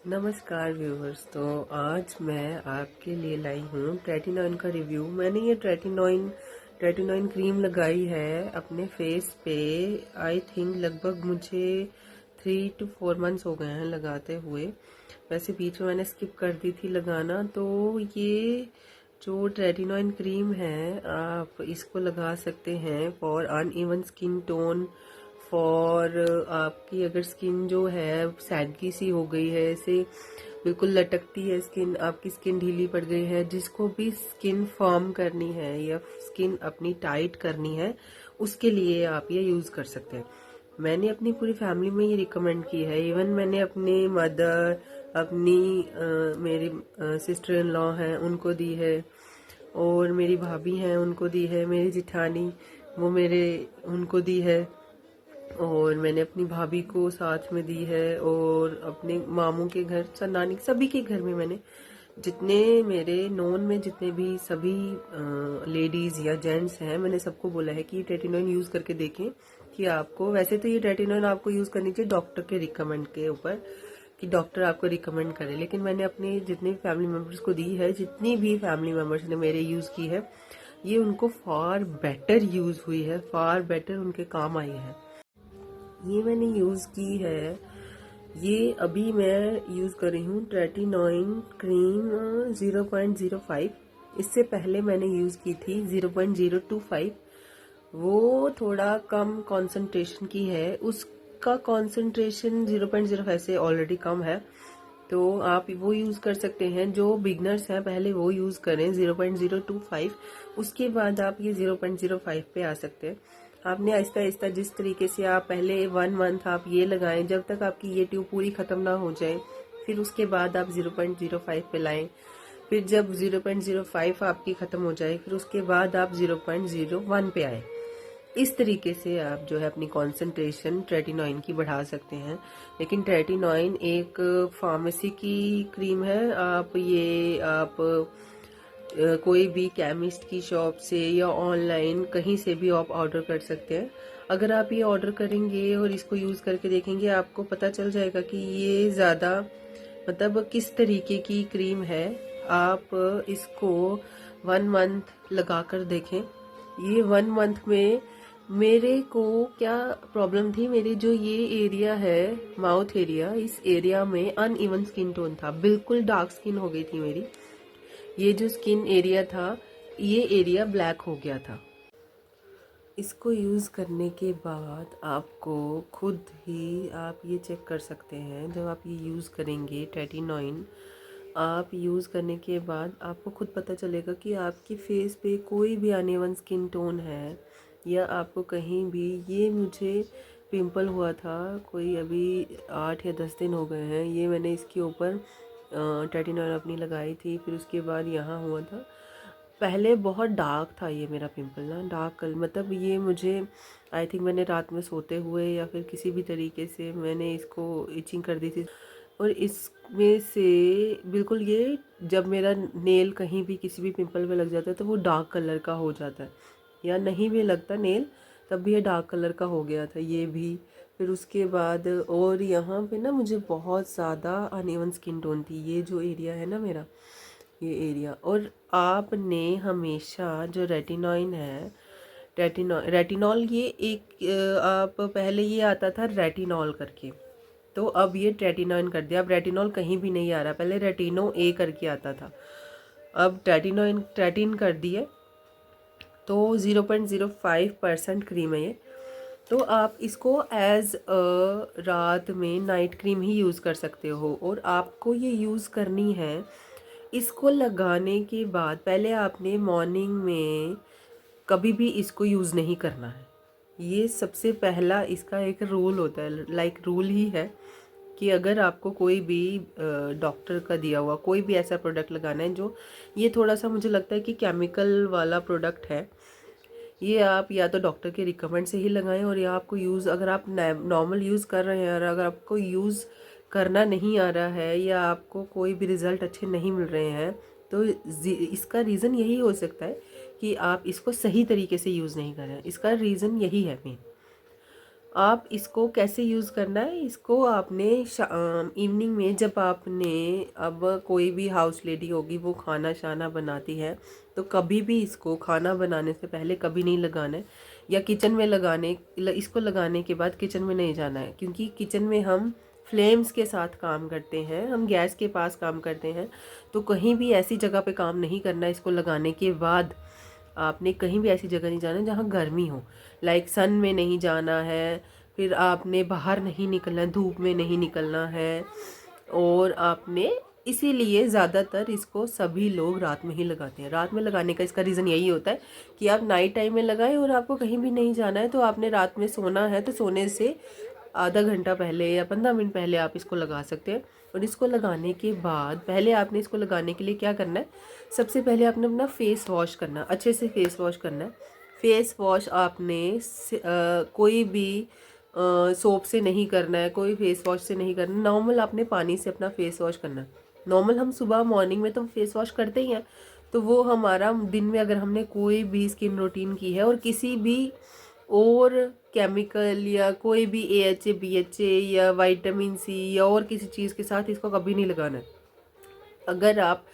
नमस्कार व्यूवर्स। तो आज मैं आपके लिए लाई हूँ ट्रेटिनॉइन का रिव्यू। मैंने ये ट्रेटिनॉइन क्रीम लगाई है अपने फेस पे। आई थिंक लगभग मुझे 3 to 4 months हो गए हैं लगाते हुए। वैसे बीच में मैंने स्किप कर दी थी लगाना। तो ये जो ट्रेटिनॉइन क्रीम है आप इसको लगा सकते हैं for uneven skin tone, for आपकी अगर स्किन जो है सैगी सी हो गई है, ऐसे बिल्कुल लटकती है स्किन, आपकी स्किन ढीली पड़ गई है, जिसको भी स्किन फर्म करनी है या स्किन अपनी टाइट करनी है उसके लिए आप ये यूज कर सकते हैं। मैंने अपनी पूरी फैमिली में ये रिकमेंड की है। इवन मैंने अपने मदर, अपनी मेरी सिस्टर इन लॉ हैं उनको दी है, और मेरी भाभी हैं उनको दी है, मेरी जिठानी वो मेरे उनको दी है, और मैंने अपनी भाभी को साथ में दी है, और अपने मामू के घर, नानी, सभी के घर में मैंने, जितने मेरे नोन में जितने भी सभी लेडीज या जेंट्स हैं, मैंने सबको बोला है कि ट्रेटिनॉइन यूज करके देखें कि आपको, वैसे तो ये ट्रेटिनॉइन आपको यूज करनी चाहिए डॉक्टर के रिकमेंड के ऊपर कि डॉक्टर आपको रिकमेंड करे, लेकिन मैंने अपने जितने भी फैमिली मेंबर्स को दी है, जितनी भी फैमिली मेंबर्स ने मेरे यूज की है, ये उनको फार बेटर यूज हुई है, फार बेटर उनके काम आई है। ये मैंने यूज़ की है, ये अभी मैं यूज़ कर रही हूँ ट्रेटिनॉइन क्रीम 0.05। इससे पहले मैंने यूज़ की थी 0.025। वो थोड़ा कम कंसंट्रेशन की है, उसका कंसंट्रेशन 0.05 से ऑलरेडी कम है। तो आप वो यूज़ कर सकते हैं। जो बिगनर्स हैं पहले वो यूज़ करें 0.025, उसके बाद आप ये 0.05 पे आ सकते हैं। आपने आहिस्ता आहिस्ता, जिस तरीके से आप पहले 1 month आप ये लगाएं जब तक आपकी ये ट्यूब पूरी खत्म ना हो जाए, फिर उसके बाद आप 0.05 पे लाएं, फिर जब 0.05 आपकी खत्म हो जाए फिर उसके बाद आप 0.01 पे आए। इस तरीके से आप जो है अपनी कंसंट्रेशन ट्रेटिनॉइन की बढ़ा सकते हैं। लेकिन ट्रेटिनॉइन एक फार्मेसी की क्रीम है। आप कोई भी केमिस्ट की शॉप से या ऑनलाइन कहीं से भी आप ऑर्डर कर सकते हैं। अगर आप ये ऑर्डर करेंगे और इसको यूज करके देखेंगे, आपको पता चल जाएगा कि ये ज्यादा, मतलब किस तरीके की क्रीम है। आप इसको 1 month लगा कर देखें। ये 1 month में मेरे को क्या प्रॉब्लम थी, मेरे जो ये एरिया है, माउथ एरिया, इस एरिया में अनइवन स्किन टोन था, बिल्कुल डार्क स्किन हो गई थी मेरी। ये जो स्किन एरिया था, ये एरिया ब्लैक हो गया था। इसको यूज़ करने के बाद आपको खुद ही आप ये चेक कर सकते हैं, जब आप ये यूज़ करेंगे ट्रेटिनॉइन, आप यूज़ करने के बाद आपको खुद पता चलेगा कि आपकी फेस पे कोई भी अनइवन स्किन टोन है, या आपको कहीं भी, ये मुझे पिंपल हुआ था कोई अभी 8 या 10 दिन हो गए हैं, ये मैंने इसके ऊपर ट्रेटिनॉल अपनी लगाई थी, फिर उसके बाद यहाँ हुआ था। पहले बहुत डार्क था ये मेरा पिंपल ना, डार्क कलर, मतलब ये मुझे, आई थिंक मैंने रात में सोते हुए या फिर किसी भी तरीके से मैंने इसको इचिंग कर दी थी, और इसमें से बिल्कुल ये, जब मेरा नेल कहीं भी किसी भी पिंपल पे लग जाता है तो वो डार्क कलर का हो जाता है, या नहीं भी लगता नेल तब भी ये डार्क कलर का हो गया था ये भी। फिर उसके बाद और यहाँ पे ना मुझे बहुत ज़्यादा अनइवन स्किन टोन थी, ये जो एरिया है ना मेरा, ये एरिया। और आपने हमेशा जो रेटिनॉइन है, रेटिनॉल, ये एक आप पहले ये आता था रेटिनॉल करके, तो अब ये ट्रेटिनॉइन कर दिया। अब रेटिनॉल कहीं भी नहीं आ रहा, पहले रेटिनो ए करके आता था, अब ट्रेटिन कर दिए। तो 0.05% क्रीम है ये। तो आप इसको एज रात में नाइट क्रीम ही यूज़ कर सकते हो, और आपको ये यूज़ करनी है। इसको लगाने के बाद पहले आपने मॉर्निंग में कभी भी इसको यूज़ नहीं करना है। ये सबसे पहला इसका एक रूल होता है, लाइक रूल ही है कि अगर आपको कोई भी डॉक्टर का दिया हुआ कोई भी ऐसा प्रोडक्ट लगाना है, जो ये थोड़ा सा मुझे लगता है कि केमिकल वाला प्रोडक्ट है, ये आप या तो डॉक्टर के रिकमेंड से ही लगाएं, और या आपको यूज़, अगर आप नॉर्मल यूज़ कर रहे हैं और अगर आपको यूज़ करना नहीं आ रहा है या आपको कोई भी रिज़ल्ट अच्छे नहीं मिल रहे हैं, तो इसका रीज़न यही हो सकता है कि आप इसको सही तरीके से यूज़ नहीं कर रहे हैं। इसका रीज़न यही है मेन। आप इसको कैसे यूज़ करना है, इसको आपने इवनिंग में जब आपने, अब कोई भी हाउस लेडी होगी वो खाना शाना बनाती है तो कभी भी इसको खाना बनाने से पहले कभी नहीं लगाना है, या किचन में इसको लगाने के बाद किचन में नहीं जाना है, क्योंकि किचन में हम फ्लेम्स के साथ काम करते हैं, हम गैस के पास काम करते हैं। तो कहीं भी ऐसी जगह पे काम नहीं करना है। इसको लगाने के बाद आपने कहीं भी ऐसी जगह नहीं जाना जहाँ गर्मी हो, लाइक सन में नहीं जाना है, फिर आपने बाहर नहीं निकलना है, धूप में नहीं निकलना है। और आपने इसीलिए ज़्यादातर इसको सभी लोग रात में ही लगाते हैं। रात में लगाने का इसका रीज़न यही होता है कि आप नाइट टाइम में लगाएं और आपको कहीं भी नहीं जाना है, तो आपने रात में सोना है तो सोने से आधा घंटा पहले या 15 मिनट पहले आप इसको लगा सकते हैं। और इसको लगाने के बाद पहले आपने इसको लगाने के लिए क्या करना है, सबसे पहले आपने अपना फेस वॉश करना है, अच्छे से फेस वॉश करना है। फेस वॉश आपने कोई भी सोप से नहीं करना है, कोई फेस वॉश से नहीं करना, नॉर्मल आपने पानी से अपना फेस वॉश करना है। नॉर्मल हम सुबह मॉर्निंग में तो फेस वॉश करते ही हैं, तो वो हमारा दिन में अगर हमने कोई भी स्किन रूटीन की है और किसी भी और केमिकल या कोई भी AHA BHA या विटामिन C या और किसी चीज़ के साथ इसको कभी नहीं लगाना है। अगर आप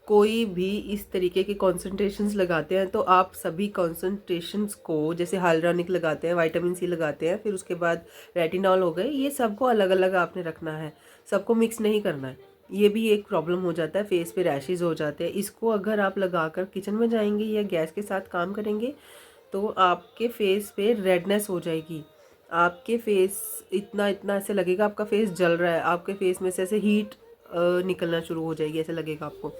कोई भी इस तरीके के कॉन्सेंट्रेशंस लगाते हैं तो आप सभी कॉन्सेंट्रेशंस को, जैसे हाइलुरोनिक लगाते हैं, विटामिन C लगाते हैं, फिर उसके बाद रेटिनॉल हो गए, ये सबको अलग अलग आपने रखना है, सबको मिक्स नहीं करना है। ये भी एक प्रॉब्लम हो जाता है, फेस पे रैशेज़ हो जाते हैं। इसको अगर आप लगाकर किचन में जाएंगे या गैस के साथ काम करेंगे तो आपके फेस पे रेडनेस हो जाएगी, आपके फेस इतना इतना ऐसे लगेगा आपका फेस जल रहा है, आपके फेस में से ऐसे हीट निकलना शुरू हो जाएगी, ऐसे लगेगा आपको।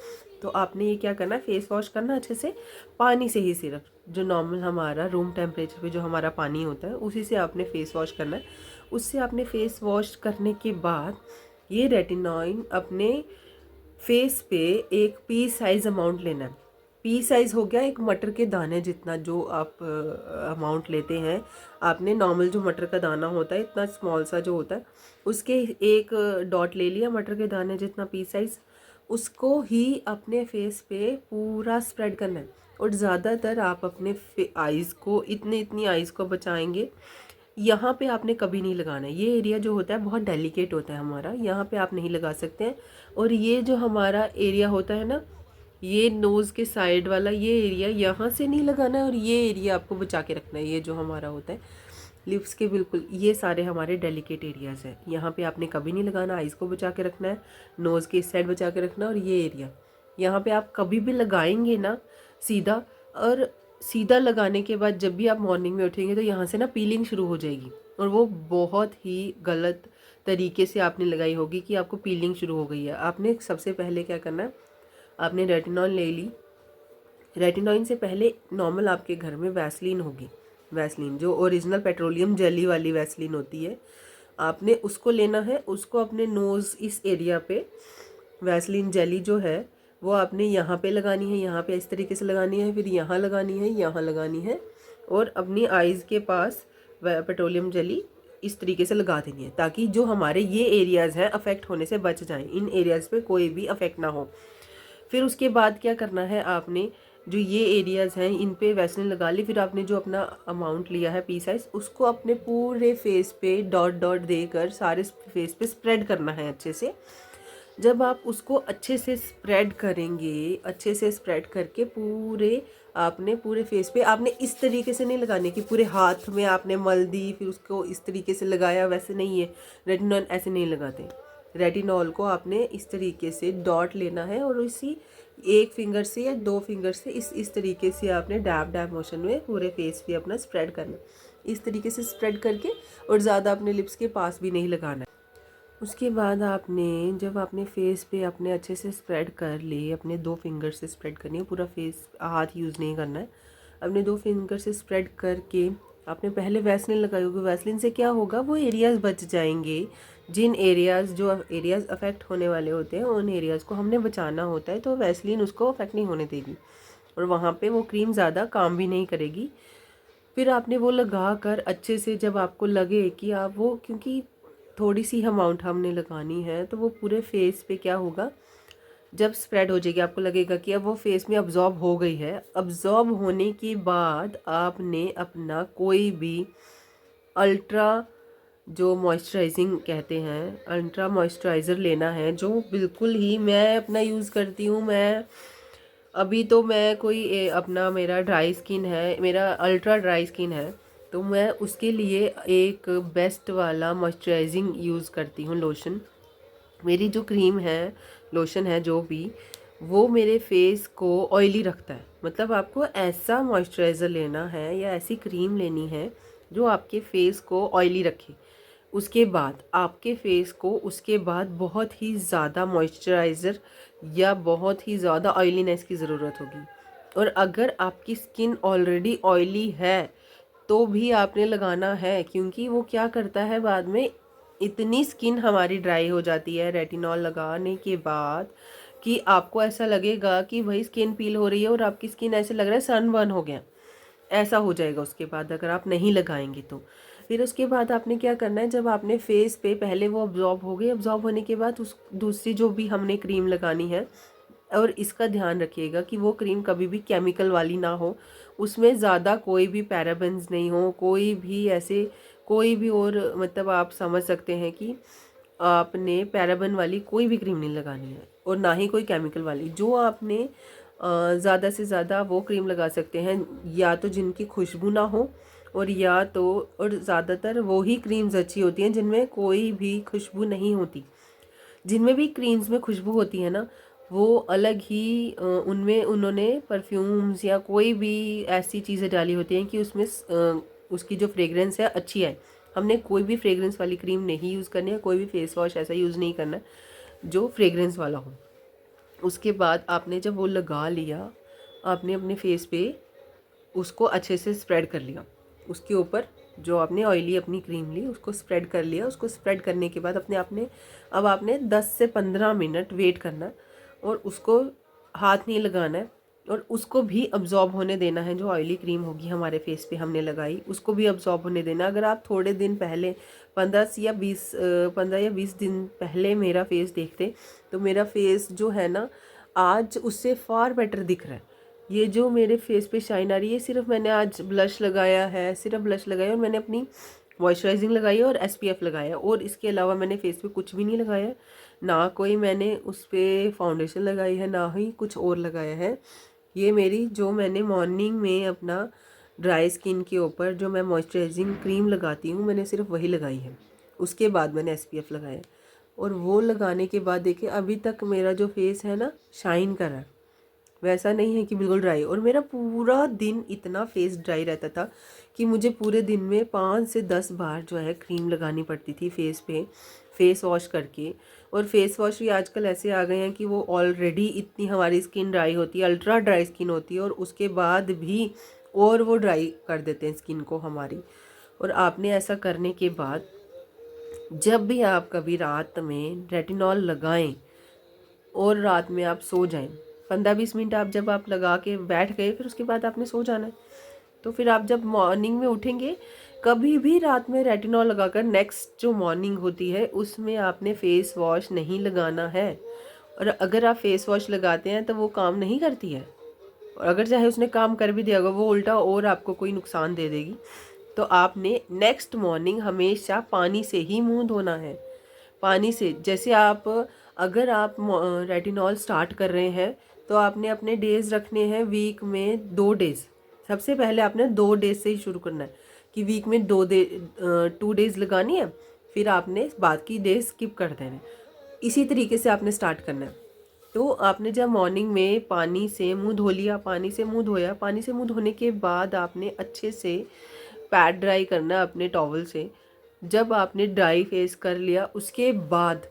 तो आपने ये क्या करना है, फेस वॉश करना अच्छे से, पानी से ही सिर्फ, जो नॉर्मल हमारा रूम टेम्परेचर पे जो हमारा पानी होता है उसी से आपने फेस वॉश करना है। उससे आपने फेस वॉश करने के बाद ये रेटिनॉइन अपने फेस पे एक पी साइज अमाउंट लेना है। पी साइज हो गया एक मटर के दाने जितना, जो आप अमाउंट लेते हैं। आपने नॉर्मल जो मटर का दाना होता है इतना स्मॉल सा जो होता है, उसके एक डॉट ले लिया मटर के दाने जितना पी साइज, उसको ही अपने फेस पे पूरा स्प्रेड करना है। और ज़्यादातर आप अपने आइज़ को, इतनी आइज़ को बचाएंगे। यहाँ पे आपने कभी नहीं लगाना है, ये एरिया जो होता है बहुत डेलिकेट होता है हमारा, यहाँ पे आप नहीं लगा सकते हैं। और ये जो हमारा एरिया होता है ना, ये नोज़ के साइड वाला ये एरिया, यहाँ से नहीं लगाना है, और ये एरिया आपको बचा के रखना है। ये जो हमारा होता है लिप्स के बिल्कुल, ये सारे हमारे डेलिकेट एरियाज़ हैं, यहाँ पे आपने कभी नहीं लगाना। आइज़ को बचा के रखना है, नोज़ के इस साइड बचा के रखना है, और ये एरिया यहाँ पे आप कभी भी लगाएंगे ना सीधा, और सीधा लगाने के बाद जब भी आप मॉर्निंग में उठेंगे तो यहाँ से ना पीलिंग शुरू हो जाएगी, और वो बहुत ही गलत तरीके से आपने लगाई होगी कि आपको पीलिंग शुरू हो गई है। आपने सबसे पहले क्या करना है, आपने रेटिनॉल ले ली। रेटिनॉइन से पहले नॉर्मल आपके घर में वैसलीन होगी, वैसलीन जो ओरिजिनल पेट्रोलियम जेली वाली वैसलीन होती है, आपने उसको लेना है। उसको अपने नोज़ इस एरिया पे वैसलीन जेली जो है वो आपने यहाँ पे लगानी है, यहाँ पे इस तरीके से लगानी है, फिर यहाँ लगानी है, यहाँ लगानी है, और अपनी आइज़ के पास पेट्रोलियम जेली इस तरीके से लगा देनी है, ताकि जो हमारे ये एरियाज़ हैं अफेक्ट होने से बच जाएं, इन एरियाज़ पे कोई भी अफेक्ट ना हो। फिर उसके बाद क्या करना है, आपने जो ये एरियाज़ हैं इन पे वैसलीन लगा ली, फिर आपने जो अपना अमाउंट लिया है पी साइज, उसको अपने पूरे फेस पे डॉट डॉट देकर सारे फेस पे स्प्रेड करना है अच्छे से। जब आप उसको अच्छे से स्प्रेड करेंगे, अच्छे से स्प्रेड करके पूरे, आपने पूरे फेस पे, आपने इस तरीके से नहीं लगाने की पूरे हाथ में आपने मल दी फिर उसको इस तरीके से लगाया, वैसे नहीं है। रेटिनॉल ऐसे नहीं लगाते। रेटिनॉल को आपने इस तरीके से डॉट लेना है, और इसी एक फिंगर से या 2 फिंगर से इस तरीके से आपने डैब डैब मोशन में पूरे फेस पे अपना स्प्रेड करना, इस तरीके से स्प्रेड करके, और ज़्यादा अपने लिप्स के पास भी नहीं लगाना है। उसके बाद आपने, जब आपने फेस पे अपने अच्छे से स्प्रेड कर ली, अपने 2 फिंगर से स्प्रेड करनी है, पूरा फेस हाथ यूज़ नहीं करना है, अपने 2 फिंगर से स्प्रेड करके आपने पहले वैसलीन लगाई होगी। वैसलीन से क्या होगा, वो एरियाज़ बच जाएंगे, जिन एरियाज़, जो एरियाज़ अफेक्ट होने वाले होते हैं उन एरियाज़ को हमने बचाना होता है, तो वैसलीन उसको अफेक्ट नहीं होने देगी, और वहाँ पे वो क्रीम ज़्यादा काम भी नहीं करेगी। फिर आपने वो लगा कर अच्छे से, जब आपको लगे कि आप वो, क्योंकि थोड़ी सी अमाउंट हमने लगानी है, तो वो पूरे फेस पे क्या होगा, जब स्प्रेड हो जाएगी आपको लगेगा कि अब वो फेस में अब्जॉर्ब हो गई है। अब्जॉर्ब होने के बाद आपने अपना कोई भी अल्ट्रा जो मॉइस्चराइजिंग कहते हैं, अल्ट्रा मॉइस्चराइज़र लेना है, जो बिल्कुल ही मैं अपना यूज़ करती हूँ। मैं अभी तो मैं कोई अपना मेरा ड्राई स्किन है, मेरा अल्ट्रा ड्राई स्किन है, तो मैं उसके लिए एक बेस्ट वाला मॉइस्चराइजिंग यूज़ करती हूँ लोशन। मेरी जो क्रीम है, लोशन है जो भी, वो मेरे फेस को ऑयली रखता है। मतलब आपको ऐसा मॉइस्चराइज़र लेना है या ऐसी क्रीम लेनी है जो आपके फेस को ऑयली रखे। उसके बाद आपके फेस को उसके बाद बहुत ही ज़्यादा मॉइस्चराइज़र या बहुत ही ज़्यादा ऑयलीनेस की ज़रूरत होगी। और अगर आपकी स्किन ऑलरेडी ऑयली है तो भी आपने लगाना है, क्योंकि वो क्या करता है, बाद में इतनी स्किन हमारी ड्राई हो जाती है रेटिनॉल लगाने के बाद कि आपको ऐसा लगेगा कि भाई स्किन पील हो रही है और आपकी स्किन ऐसे लग रहा है सनबर्न हो गया। ऐसा हो जाएगा उसके बाद अगर आप नहीं लगाएंगे तो। फिर उसके बाद आपने क्या करना है, जब आपने फेस पे पहले वो अब्जॉर्ब हो गई, अब्जॉर्ब होने के बाद उस दूसरी जो भी हमने क्रीम लगानी है, और इसका ध्यान रखिएगा कि वो क्रीम कभी भी केमिकल वाली ना हो, उसमें ज़्यादा कोई भी पैराबेन्स नहीं हो, कोई भी ऐसे कोई भी और, मतलब आप समझ सकते हैं कि आपने पैराबेन वाली कोई भी क्रीम नहीं लगानी है और ना ही कोई केमिकल वाली। जो आपने ज़्यादा से ज़्यादा वो क्रीम लगा सकते हैं या तो जिनकी खुशबू ना हो, और या तो, और ज़्यादातर वो ही क्रीम्स अच्छी होती हैं जिनमें कोई भी खुशबू नहीं होती। जिनमें भी क्रीम्स में खुशबू होती है ना, वो अलग ही उनमें उन्होंने परफ्यूम्स या कोई भी ऐसी चीज़ें डाली होती हैं कि उसमें उसकी जो फ्रेगरेंस है अच्छी है। हमने कोई भी फ्रेगरेंस वाली क्रीम नहीं यूज़ करनी है, कोई भी फेस वॉश ऐसा यूज़ नहीं करना है जो फ्रेगरेंस वाला हो। उसके बाद आपने जब वो लगा लिया, आपने अपने फेस पे उसको अच्छे से स्प्रेड कर लिया। उसके ऊपर जो आपने ऑयली अपनी क्रीम ली उसको स्प्रेड कर लिया। उसको स्प्रेड करने के बाद अपने आपने अब आपने 10 से 15 मिनट वेट करना और उसको हाथ नहीं लगाना है, और उसको भी अब्जॉर्ब होने देना है। जो ऑयली क्रीम होगी हमारे फेस पे हमने लगाई, उसको भी अब्जॉर्ब होने देना। अगर आप थोड़े दिन पहले 15 या 20 दिन पहले मेरा फेस देखते तो मेरा फेस जो है ना, आज उससे फार बेटर दिख रहा है। ये जो मेरे फेस पे शाइन आ रही है, सिर्फ मैंने आज ब्लश लगाया है, सिर्फ ब्लश लगाया और मैंने अपनी मॉइस्चराइजिंग लगाई और एसपीएफ लगाया, और इसके अलावा मैंने फेस पे कुछ भी नहीं लगाया। ना कोई मैंने उस पर फाउंडेशन लगाई है, ना ही कुछ और लगाया है। ये मेरी जो मैंने मॉर्निंग में अपना ड्राई स्किन के ऊपर जो मैं मॉइस्चराइजिंग क्रीम लगाती हूँ, मैंने सिर्फ वही लगाई है। उसके बाद मैंने एसपीएफ लगाया, और वो लगाने के बाद देखिए अभी तक मेरा जो फेस है ना, शाइन कर रहा है। वैसा नहीं है कि बिल्कुल ड्राई। और मेरा पूरा दिन इतना फेस ड्राई रहता था कि मुझे पूरे दिन में 5 से 10 बार जो है क्रीम लगानी पड़ती थी फेस पे, फेस वॉश करके। और फेस वॉश भी आजकल ऐसे आ गए हैं कि वो ऑलरेडी इतनी हमारी स्किन ड्राई होती है, अल्ट्रा ड्राई स्किन होती है, और उसके बाद भी और वो ड्राई कर देते हैं स्किन को हमारी। और आपने ऐसा करने के बाद जब भी आप कभी रात में रेटिनॉल लगाएं और रात में आप सो जाएं, 15-20 मिनट आप जब आप लगा के बैठ गए, फिर उसके बाद आपने सो जाना है। तो फिर आप जब मॉर्निंग में उठेंगे, कभी भी रात में रेटिनॉल लगाकर नेक्स्ट जो मॉर्निंग होती है उसमें आपने फेस वॉश नहीं लगाना है। और अगर आप फेस वॉश लगाते हैं तो वो काम नहीं करती है, और अगर चाहे उसने काम कर भी दिया होगा, वो उल्टा और आपको कोई नुकसान दे देगी। तो आपने नेक्स्ट मॉर्निंग हमेशा पानी से ही मुंह धोना है। पानी से, जैसे आप अगर आप रेटिनॉल स्टार्ट कर रहे हैं तो आपने अपने डेज रखने हैं वीक में 2 डेज। सबसे पहले आपने 2 डेज से ही शुरू करना है कि वीक में 2 डेज लगानी है, फिर आपने बाकी डेज स्किप कर देने। इसी तरीके से आपने स्टार्ट करना है। तो आपने जब मॉर्निंग में पानी से मुंह धो लिया, पानी से मुंह धोया, पानी से मुंह धोने के बाद आपने अच्छे से पैड ड्राई करना है अपने टॉवल से। जब आपने ड्राई फेस कर लिया, उसके बाद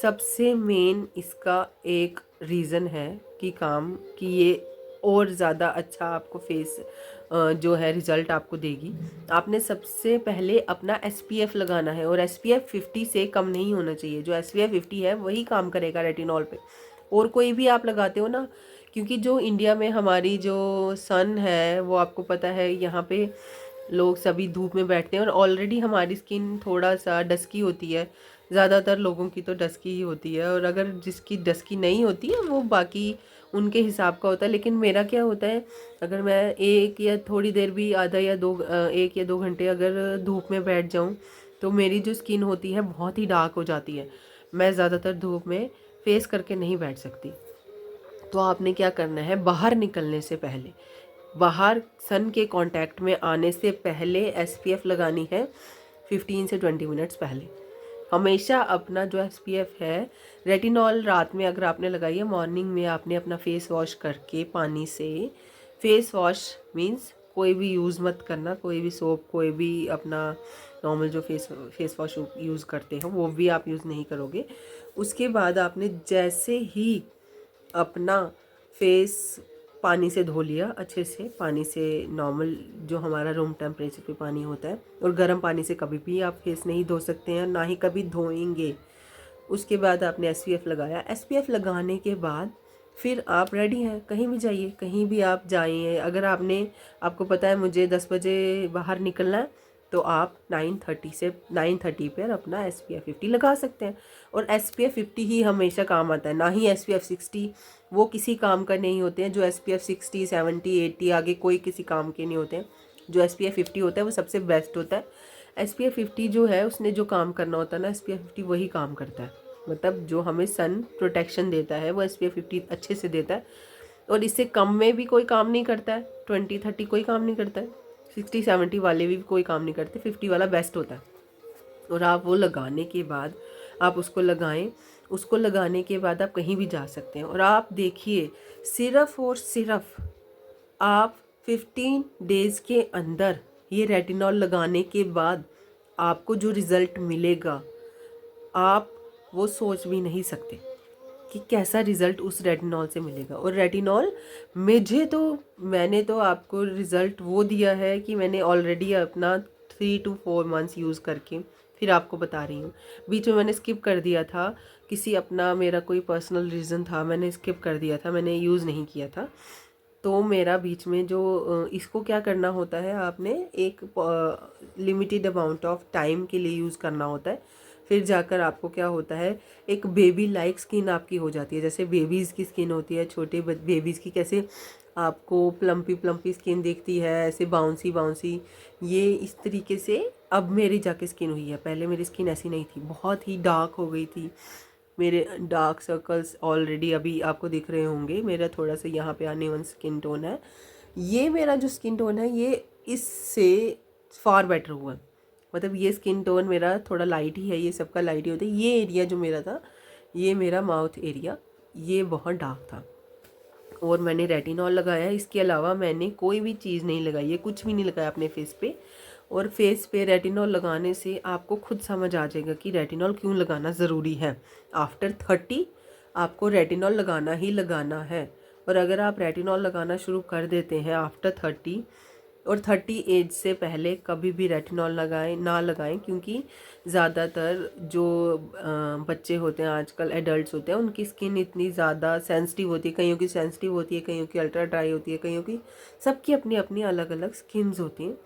सबसे मेन इसका एक रीज़न है कि ये और ज़्यादा अच्छा आपको फेस जो है रिज़ल्ट आपको देगी। आपने सबसे पहले अपना एसपीएफ लगाना है, और एसपीएफ 50 से कम नहीं होना चाहिए। जो एसपीएफ 50 है वही काम करेगा रेटिनॉल पे। और कोई भी आप लगाते हो ना, क्योंकि जो इंडिया में हमारी जो सन है, वो आपको पता है यहाँ पे लोग सभी धूप में बैठते हैं, और ऑलरेडी हमारी स्किन थोड़ा सा डस्की होती है। ज़्यादातर लोगों की तो डस्की ही होती है, और अगर जिसकी डस्की नहीं होती है वो बाकी उनके हिसाब का होता है। लेकिन मेरा क्या होता है, अगर मैं एक या थोड़ी देर भी 1 या 2 घंटे अगर धूप में बैठ जाऊं तो मेरी जो स्किन होती है बहुत ही डार्क हो जाती है, मैं ज़्यादातर धूप में फेस करके नहीं बैठ सकती। तो आपने क्या करना है, बाहर निकलने से पहले, बाहर सन के कांटेक्ट में आने से पहले एसपीएफ लगानी है 15 से 20 मिनट्स पहले। हमेशा अपना जो एसपीएफ है, रेटिनॉल रात में अगर आपने लगाई है, मॉर्निंग में आपने अपना फेस वॉश करके पानी से, फेस वॉश मीन्स कोई भी यूज़ मत करना, कोई भी सोप, कोई भी अपना नॉर्मल जो फेस वॉश यूज़ करते हैं वो भी आप यूज़ नहीं करोगे। उसके बाद आपने जैसे ही अपना फेस पानी से धो लिया, अच्छे से पानी से, नॉर्मल जो हमारा रूम टेम्परेचर पे पानी होता है, और गर्म पानी से कभी भी आप फेस नहीं धो सकते हैं, ना ही कभी धोएंगे। उसके बाद आपने एसपीएफ लगाया, एसपीएफ लगाने के बाद फिर आप रेडी हैं, कहीं भी जाइए, कहीं भी आप जाइए। अगर आपको पता है मुझे 10 बजे बाहर निकलना है, तो आप 9:30 पर अपना SPF 50 लगा सकते हैं। और SPF 50 ही हमेशा काम आता है, ना ही SPF 60, वो किसी काम का नहीं होते हैं। जो SPF 60, 70, 80 आगे कोई किसी काम के नहीं होते हैं। जो SPF 50 होता है वो सबसे बेस्ट होता है। SPF 50 जो है, उसने जो काम करना होता है ना, SPF 50 वही काम करता है। मतलब जो हमें सन प्रोटेक्शन देता है वो SPF 50 अच्छे से देता है। और इससे कम में भी कोई काम नहीं करता है, 20-30 कोई काम नहीं करता है, 60-70 वाले भी कोई काम नहीं करते, 50 वाला बेस्ट होता है। और आप वो लगाने के बाद आप उसको लगाएं, उसको लगाने के बाद आप कहीं भी जा सकते हैं। और आप देखिए, सिर्फ और सिर्फ आप 15 डेज़ के अंदर, ये रेटिनॉल लगाने के बाद आपको जो रिज़ल्ट मिलेगा, आप वो सोच भी नहीं सकते कि कैसा रिज़ल्ट उस रेटिनॉल से मिलेगा। और रेटिनॉल मैंने तो आपको रिज़ल्ट वो दिया है कि मैंने ऑलरेडी अपना 3 to 4 मंथ्स यूज़ करके फिर आपको बता रही हूँ। बीच में मैंने स्किप कर दिया था, मेरा कोई पर्सनल रीज़न था, मैंने स्किप कर दिया था, मैंने यूज़ नहीं किया था। तो मेरा बीच में जो इसको क्या करना होता है, आपने एक लिमिटेड अमाउंट ऑफ टाइम के लिए यूज़ करना होता है। फिर जाकर आपको क्या होता है, एक बेबी लाइक स्किन आपकी हो जाती है। जैसे बेबीज़ की स्किन होती है, छोटे बेबीज़ की कैसे आपको प्लम्पी स्किन दिखती है, ऐसे बाउंसी बाउंसी, ये इस तरीके से अब मेरी जाके स्किन हुई है। पहले मेरी स्किन ऐसी नहीं थी, बहुत ही डार्क हो गई थी। मेरे डार्क सर्कल्स ऑलरेडी अभी आपको दिख रहे होंगे। मेरा थोड़ा सा यहाँ पे अनइवन स्किन टोन है। ये मेरा जो स्किन टोन है, ये इससे फार बेटर हुआ। मतलब ये स्किन टोन मेरा थोड़ा लाइट ही है, ये सबका लाइट ही होता है। ये एरिया जो मेरा था, ये मेरा माउथ एरिया, ये बहुत डार्क था। और मैंने रेटिनॉल लगाया, इसके अलावा मैंने कोई भी चीज़ नहीं लगाई है, कुछ भी नहीं लगाया अपने फेस पे। और फेस पे रेटिनॉल लगाने से आपको खुद समझ आ जाएगा कि रेटिनॉल क्यों लगाना ज़रूरी है। आफ्टर 30 आपको रेटिनॉल लगाना ही लगाना है। और अगर आप रेटिनॉल लगाना शुरू कर देते हैं आफ्टर 30, और 30 एज से पहले कभी भी रेटिनॉल ना लगाएं, क्योंकि ज़्यादातर जो बच्चे होते हैं आजकल, एडल्ट्स होते हैं, उनकी स्किन इतनी ज़्यादा सेंसिटिव होती है। कईयों की सेंसिटिव होती है, कईयों की अल्ट्रा ड्राई होती है, कईयों की, सबकी अपनी अपनी अलग अलग स्किन्स होती हैं।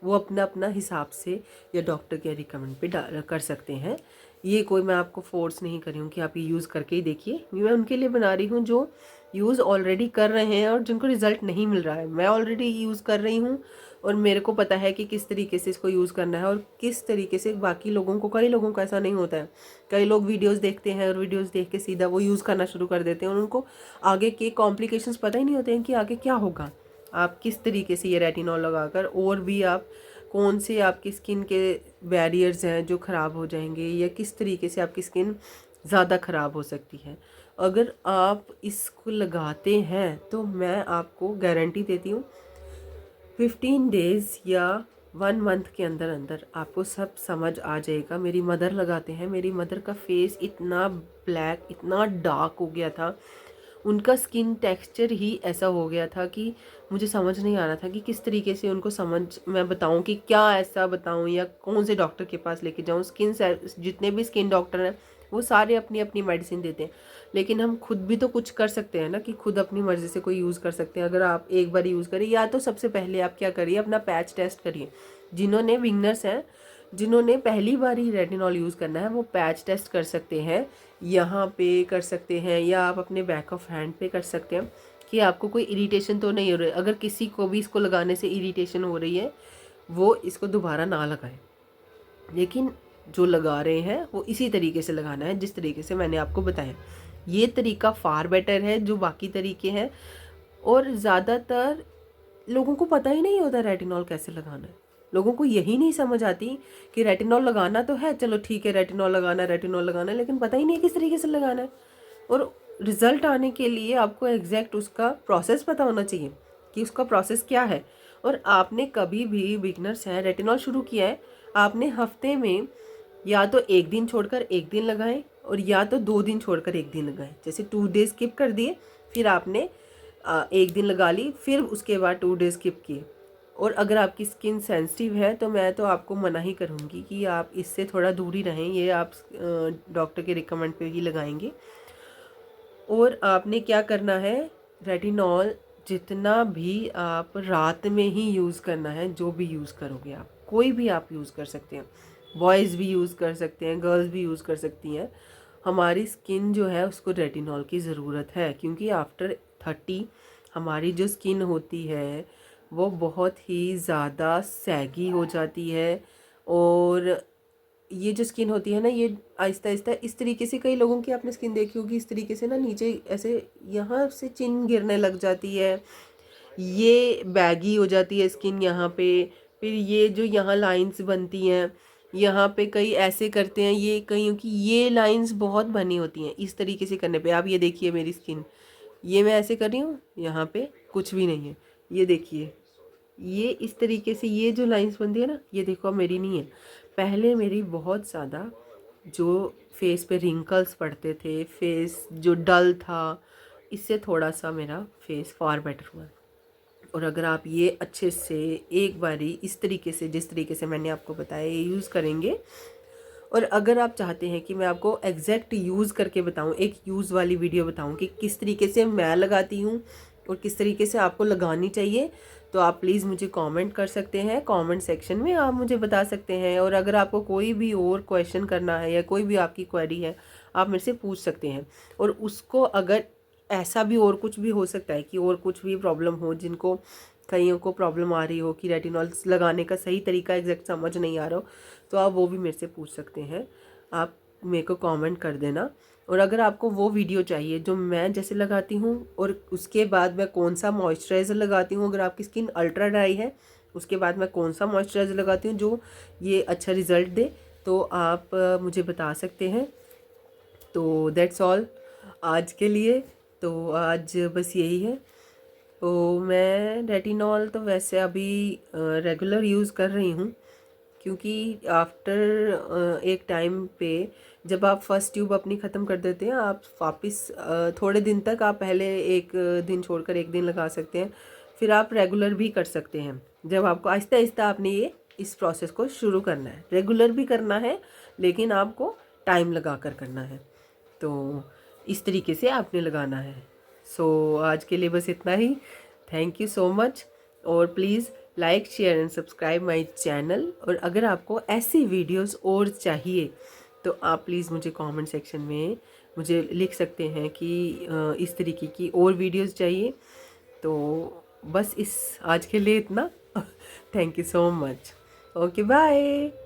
वो अपना अपना हिसाब से या डॉक्टर के रिकमेंड पे कर सकते हैं। ये कोई मैं आपको फोर्स नहीं कर रही हूँ कि आप ये यूज़ करके ही देखिए। मैं उनके लिए बना रही हूँ जो यूज़ ऑलरेडी कर रहे हैं और जिनको रिज़ल्ट नहीं मिल रहा है। मैं ऑलरेडी यूज़ कर रही हूँ और मेरे को पता है कि किस तरीके से इसको यूज़ करना है और किस तरीके से बाकी लोगों को, कई लोगों को ऐसा नहीं होता है। कई लोग वीडियोस देखते हैं और वीडियोस देख के सीधा वो यूज़ करना शुरू कर देते हैं और उनको आगे के कॉम्प्लिकेशंस पता ही नहीं होते हैं कि आगे क्या होगा। आप किस तरीके से ये रेटिनॉल लगाकर और भी आप कौन से आपकी स्किन के बैरियर्स हैं जो ख़राब हो जाएंगे, या किस तरीके से आपकी स्किन ज़्यादा ख़राब हो सकती है। अगर आप इसको लगाते हैं तो मैं आपको गारंटी देती हूँ 15 डेज़ या 1 मंथ के अंदर अंदर आपको सब समझ आ जाएगा। मेरी मदर लगाते हैं, मेरी मदर का फेस इतना ब्लैक, इतना डार्क हो गया था, उनका स्किन टेक्सचर ही ऐसा हो गया था कि मुझे समझ नहीं आ रहा था कि किस तरीके से उनको मैं बताऊं कि क्या ऐसा बताऊं या कौन से डॉक्टर के पास लेके जाऊं। जितने भी स्किन डॉक्टर हैं वो सारे अपनी अपनी मेडिसिन देते हैं, लेकिन हम खुद भी तो कुछ कर सकते हैं ना, कि खुद अपनी मर्ज़ी से कोई यूज़ कर सकते हैं। अगर आप एक बार यूज़ करिए, या तो सबसे पहले आप क्या करिए, अपना पैच टेस्ट करिए। जिन्होंने विंगनर्स हैं, जिन्होंने पहली बार ही रेटिनॉल यूज़ करना है, वो पैच टेस्ट कर सकते हैं, यहाँ पे कर सकते हैं, या आप अपने बैक ऑफ हैंड पे कर सकते हैं कि आपको कोई इरिटेशन तो नहीं हो रही है। अगर किसी को भी इसको लगाने से इरिटेशन हो रही है, वो इसको दोबारा ना लगाए, लेकिन जो लगा रहे हैं वो इसी तरीके से लगाना है जिस तरीके से मैंने आपको बताया। ये तरीका फार बेटर है जो बाकी तरीके हैं, और ज़्यादातर लोगों को पता ही नहीं होता रेटिनॉल कैसे लगाना है। लोगों को यही नहीं समझ आती कि रेटिनॉल लगाना तो है, चलो ठीक है रेटिनॉल लगाना है, लेकिन पता ही नहीं है किस तरीके से लगाना है। और रिजल्ट आने के लिए आपको एग्जैक्ट उसका प्रोसेस पता होना चाहिए कि उसका प्रोसेस क्या है। और आपने कभी भी, बिगनर्स हैं, रेटिनॉल शुरू किया है, आपने हफ्ते में या तो एक दिन छोड़कर एक दिन लगाएं, और या तो 2 दिन छोड़कर एक दिन लगाएं। जैसे 2 डेज स्किप कर दिए, फिर आपने एक दिन लगा ली, फिर उसके बाद 2 डेज स्किप किए। और अगर आपकी स्किन सेंसिटिव है तो मैं तो आपको मना ही करूँगी कि आप इससे थोड़ा दूर ही रहें। ये आप डॉक्टर के रिकमेंड पे ही लगाएंगे। और आपने क्या करना है, रेटिनॉल जितना भी आप रात में ही यूज़ करना है। जो भी यूज़ करोगे आप, कोई भी आप यूज़ कर सकते हैं, बॉयज़ भी यूज़ कर सकते हैं, गर्ल्स भी यूज़ कर सकती हैं। हमारी स्किन जो है उसको रेटिनॉल की ज़रूरत है, क्योंकि आफ्टर 30 हमारी जो स्किन होती है वो बहुत ही ज़्यादा सैगी हो जाती है। और ये जो स्किन होती है ना, ये आहिस्ता आहिस्ता इस तरीके से, कई लोगों की आपने स्किन देखी होगी इस तरीके से ना, नीचे ऐसे यहाँ से चिन गिरने लग जाती है, ये बैगी हो जाती है स्किन यहाँ पे। फिर ये जो यहाँ लाइंस बनती हैं, यहाँ पे कई ऐसे करते हैं, ये कईयों की ये लाइंस बहुत बनी होती हैं इस तरीके से करने पे। आप ये देखिए मेरी स्किन, ये मैं ऐसे कर रही हूँ, यहाँ पे कुछ भी नहीं है, ये देखिए, ये इस तरीके से ये जो लाइंस बनती है ना, ये देखो अब मेरी नहीं है। पहले मेरी बहुत ज़्यादा, जो फेस पे रिंकल्स पड़ते थे, फेस जो डल था, इससे थोड़ा सा मेरा फेस फार बेटर हुआ। और अगर आप ये अच्छे से एक बारी इस तरीके से, जिस तरीके से मैंने आपको बताया, ये यूज़ करेंगे। और अगर आप चाहते हैं कि मैं आपको एग्जैक्ट यूज़ करके बताऊं, एक यूज़ वाली वीडियो बताऊं कि किस तरीके से मैं लगाती हूं और किस तरीके से आपको लगानी चाहिए, तो आप प्लीज़ मुझे कमेंट कर सकते हैं। कमेंट सेक्शन में आप मुझे बता सकते हैं। और अगर आपको कोई भी और क्वेश्चन करना है या कोई भी आपकी क्वेरी है, आप मेरे से पूछ सकते हैं। और उसको अगर ऐसा भी और कुछ भी हो सकता है कि और कुछ भी प्रॉब्लम हो, जिनको कईयों को प्रॉब्लम आ रही हो कि रेटिनॉल्स लगाने का सही तरीका एग्जैक्ट समझ नहीं आ रहा हो, तो आप वो भी मेरे से पूछ सकते हैं। आप मेरे को कमेंट कर देना। और अगर आपको वो वीडियो चाहिए जो मैं जैसे लगाती हूँ और उसके बाद मैं कौन सा मॉइस्चराइज़र लगाती हूँ, अगर आपकी स्किन अल्ट्रा ड्राई है उसके बाद मैं कौन सा मॉइस्चराइज़र लगाती हूँ जो ये अच्छा रिज़ल्ट दे, तो आप मुझे बता सकते हैं। तो दैट्स ऑल आज के लिए। तो आज बस यही है। तो मैं रेटिनॉल तो वैसे अभी रेगुलर यूज़ कर रही हूँ, क्योंकि आफ्टर एक टाइम पे जब आप फर्स्ट ट्यूब अपनी ख़त्म कर देते हैं, आप वापस थोड़े दिन तक, आप पहले एक दिन छोड़कर एक दिन लगा सकते हैं, फिर आप रेगुलर भी कर सकते हैं। जब आपको आहिस्ता आहिस्ता आपने ये इस प्रोसेस को शुरू करना है, रेगुलर भी करना है, लेकिन आपको टाइम लगा कर करना है। तो इस तरीके से आपने लगाना है। सो आज के लिए बस इतना ही। Thank you so much. और please like, share and subscribe my channel. और अगर आपको ऐसी वीडियोस और चाहिए तो आप प्लीज़ मुझे कमेंट सेक्शन में मुझे लिख सकते हैं कि इस तरीके की और वीडियोस चाहिए। तो बस इस आज के लिए इतना। Thank you so much. Okay bye.